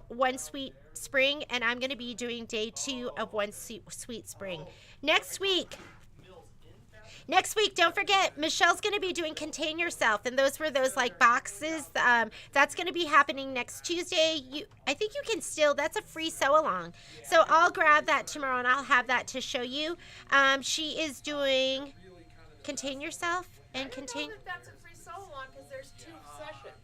One Sweet Spring, and I'm going to be doing day 2 of One Sweet Spring. Next week, don't forget, Michelle's going to be doing Contain Yourself, and those were those like boxes. That's going to be happening next Tuesday. I think you can still, that's a free sew along. So I'll grab that tomorrow, and I'll have that to show you. She is doing Contain Yourself and Contain. I don't know if that's a free sew along because there's 2 sessions.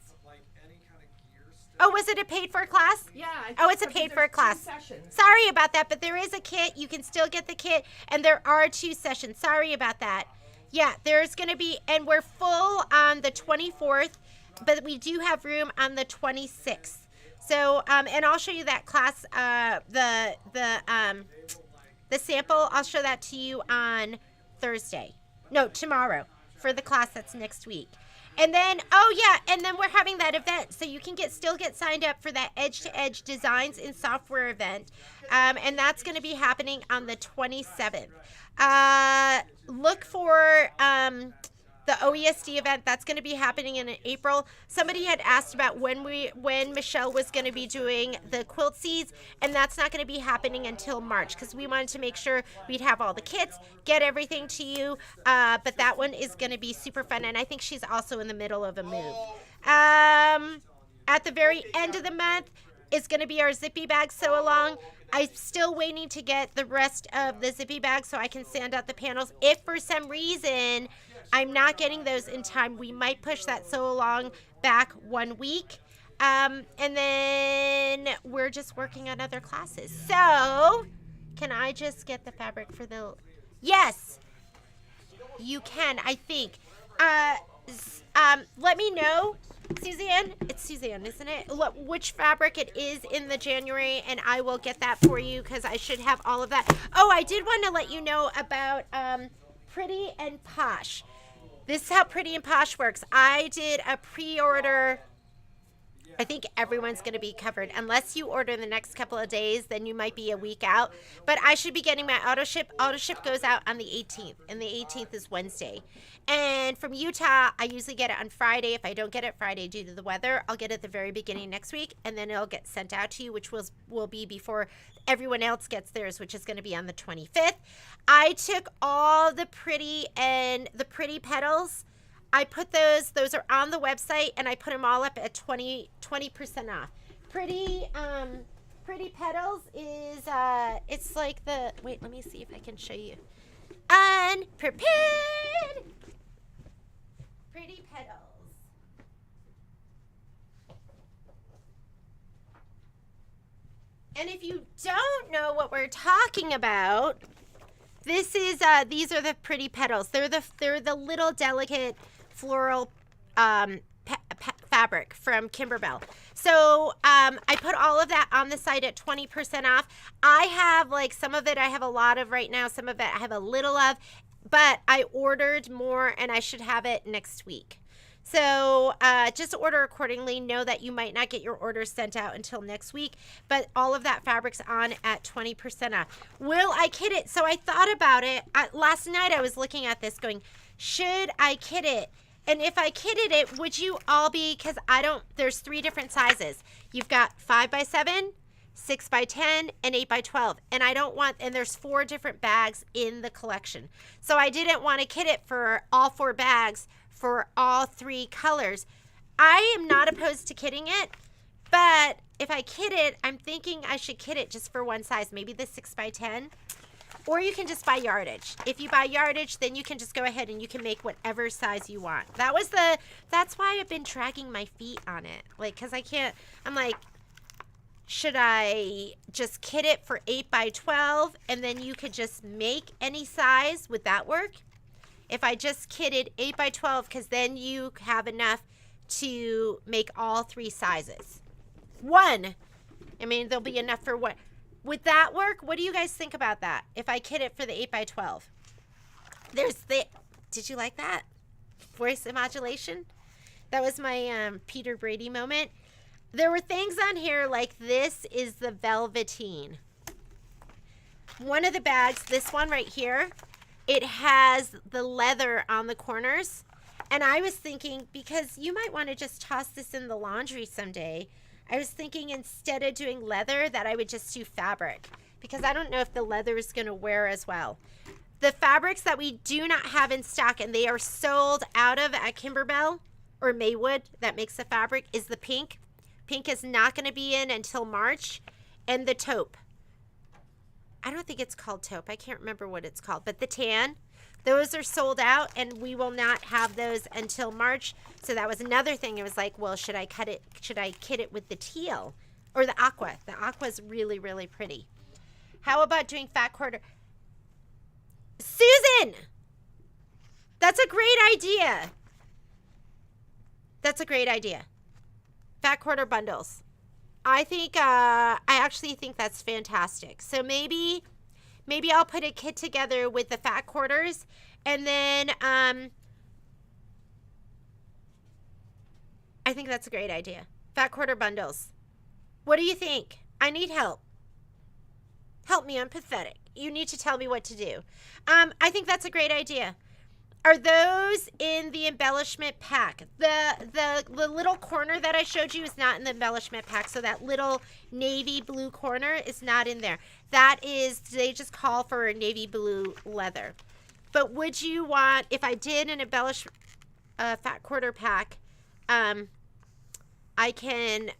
Oh, was it a paid for class? Yeah. It's a paid for class. 2 sessions. Sorry about that, but there is a kit. You can still get the kit, and there are 2 sessions. Sorry about that. Yeah, there's going to be, and we're full on the 24th, but we do have room on the 26th. So, and I'll show you that class, the sample. I'll show that to you on Thursday. No, tomorrow, for the class that's next week. And then, oh yeah, and then we're having that event, so you can still get signed up for that Edge to Edge Designs in Software event, and that's going to be happening on the 27th. Look for the OESD event that's going to be happening in April. Somebody had asked about when Michelle was going to be doing the quilt seeds, and that's not going to be happening until March because we wanted to make sure we'd have all the kits, get everything to you. But that one is going to be super fun, and I think she's also in the middle of a move. At the very end of the month is going to be our Zippy Bag Sew Along. I'm still waiting to get the rest of the Zippy bags so I can sand out the panels. If for some reason I'm not getting those in time, we might push that sew along back 1 week. And then we're just working on other classes. So, can I just get the fabric for the... Yes, you can, I think. Let me know, Suzanne. It's Suzanne, isn't it? Which fabric it is in the January, and I will get that for you because I should have all of that. Oh, I did want to let you know about Pretty and Posh. This is how Pretty and Posh works. I did a pre-order. I think everyone's going to be covered. Unless you order in the next couple of days, then you might be a week out. But I should be getting my auto ship. Auto ship goes out on the 18th, and the 18th is Wednesday. And from Utah, I usually get it on Friday. If I don't get it Friday due to the weather, I'll get it at the very beginning next week, and then it'll get sent out to you, which will be before everyone else gets theirs, which is going to be on the 25th. I took all the pretty petals. I put those are on the website, and I put them all up at 20% off. Pretty Petals is, it's like the, wait, let me see if I can show you. Unprepared Pretty Petals. And if you don't know what we're talking about, this is, these are the Pretty Petals. They're the little delicate floral fabric from Kimberbell. So I put all of that on the site at 20% off. I have like some of it I have a lot of right now. Some of it I have a little of. But I ordered more and I should have it next week. So just order accordingly. Know that you might not get your orders sent out until next week. But all of that fabric's on at 20% off. Will I kit it? So I thought about it. Last night I was looking at this going, should I kit it? And if I kitted it, would you all be, because there's 3 different sizes. You've got 5x7, 6x10, and 8x12. And and there's 4 different bags in the collection. So I didn't want to kit it for all 4 bags for all 3 colors. I am not opposed to kitting it, but if I kit it, I'm thinking I should kit it just for one size, maybe the 6x10. Or you can just buy yardage. If you buy yardage, then you can just go ahead and you can make whatever size you want. That's why I've been dragging my feet on it. Like, because I'm like, should I just kit it for 8x12 and then you could just make any size? Would that work? If I just kitted 8x12, because then you have enough to make all 3 sizes. There'll be enough for one. Would that work? What do you guys think about that? If I kit it for the 8x12. Did you like that? Voice modulation? That was my Peter Brady moment. There were things on here like this is the velveteen. One of the bags, this one right here, it has the leather on the corners. And I was thinking, because you might want to just toss this in the laundry someday, I was thinking instead of doing leather that I would just do fabric, because I don't know if the leather is going to wear as well. The fabrics that we do not have in stock and they are sold out of at Kimberbell or Maywood that makes the fabric is the pink. Pink is not going to be in until March, and the taupe. I don't think it's called taupe. I can't remember what it's called, but the tan. Those are sold out, and we will not have those until March. So that was another thing. It was like, well, should I kit it with the teal or the aqua? The aqua is really, really pretty. How about doing fat quarter? Susan! That's a great idea. That's a great idea. Fat quarter bundles. I actually think that's fantastic. So maybe I'll put a kit together with the fat quarters, and then I think that's a great idea. Fat quarter bundles. What do you think? I need help. Help me, I'm pathetic. You need to tell me what to do. I think that's a great idea. Are those in the embellishment pack? The little corner that I showed you is not in the embellishment pack. So that little navy blue corner is not in there. That is, they just call for a navy blue leather. But would you want, if I did an embellish fat quarter pack, I can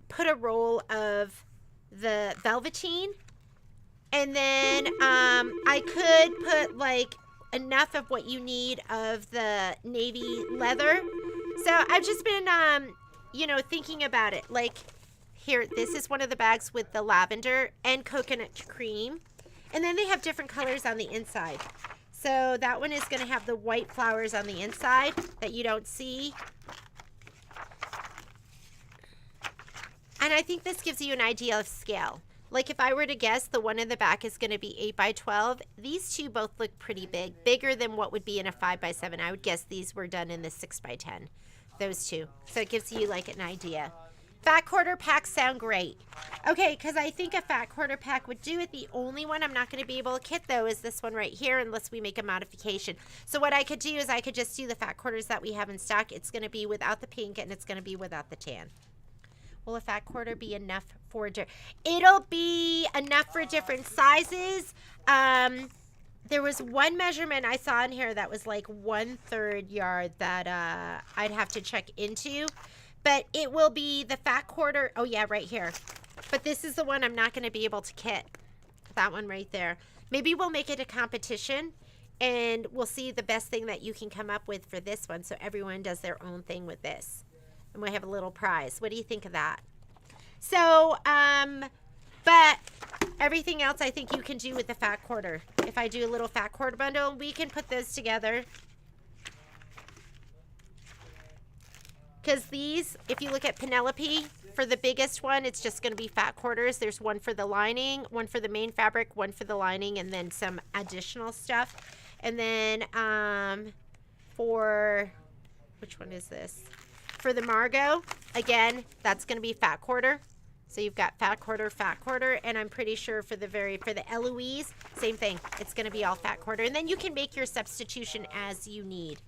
put a roll of the velveteen, and then I could put like enough of what you need of the navy leather. So I've just been thinking about it. Like, here, this is one of the bags with the lavender and coconut cream, and then they have different colors on the inside. So that one is going to have the white flowers on the inside that you don't see. And I think this gives you an idea of scale. Like, if I were to guess, the one in the back is going to be 8 by 12. These two both look pretty big, bigger than what would be in a 5 by 7. I would guess these were done in the 6 by 10, those two. So it gives you like an idea. Fat quarter packs sound great. Okay, because I think a fat quarter pack would do it. The only one I'm not going to be able to kit, though, is this one right here, unless we make a modification. So what I could do is I could just do the fat quarters that we have in stock. It's going to be without the pink, and it's going to be without the tan. Will a fat quarter be enough for it'll be enough for different sizes. There was one measurement I saw in here that was like 1/3 yard that I'd have to check into. But it will be the fat quarter. Oh, yeah, right here. But this is the one I'm not going to be able to kit. That one right there. Maybe we'll make it a competition, and we'll see the best thing that you can come up with for this one, so everyone does their own thing with this. And we have a little prize. What do you think of that? So, but everything else I think you can do with the fat quarter. If I do a little fat quarter bundle, we can put those together. Because these, if you look at Penelope, for the biggest one, it's just going to be fat quarters. There's one for the lining, one for the main fabric, one for the lining, and then some additional stuff. And then for, which one is this? For the Margot, again, that's going to be fat quarter. So you've got fat quarter, and I'm pretty sure for the Eloise, same thing. It's going to be all fat quarter. And then you can make your substitution as you need.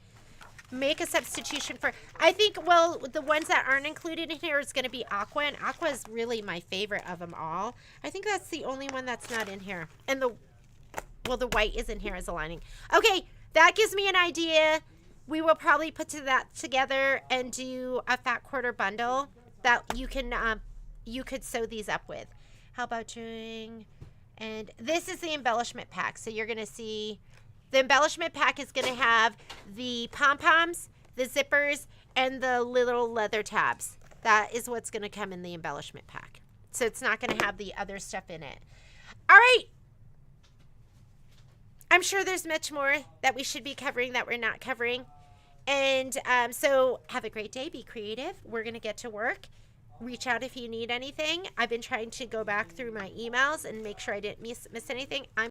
Make a substitution for, I think, well, the ones that aren't included in here is going to be Aqua, and Aqua is really my favorite of them all. I think that's the only one that's not in here. And the white is in here as a lining. Okay, that gives me an idea. We will probably put that together and do a fat quarter bundle that you could sew these up with. How about doing, and this is the embellishment pack. So you're going to see the embellishment pack is going to have the pom-poms, the zippers, and the little leather tabs. That is what's going to come in the embellishment pack. So it's not going to have the other stuff in it. All right. I'm sure there's much more that we should be covering that we're not covering. And so have a great day. Be creative. We're going to get to work. Reach out if you need anything. I've been trying to go back through my emails and make sure I didn't miss anything.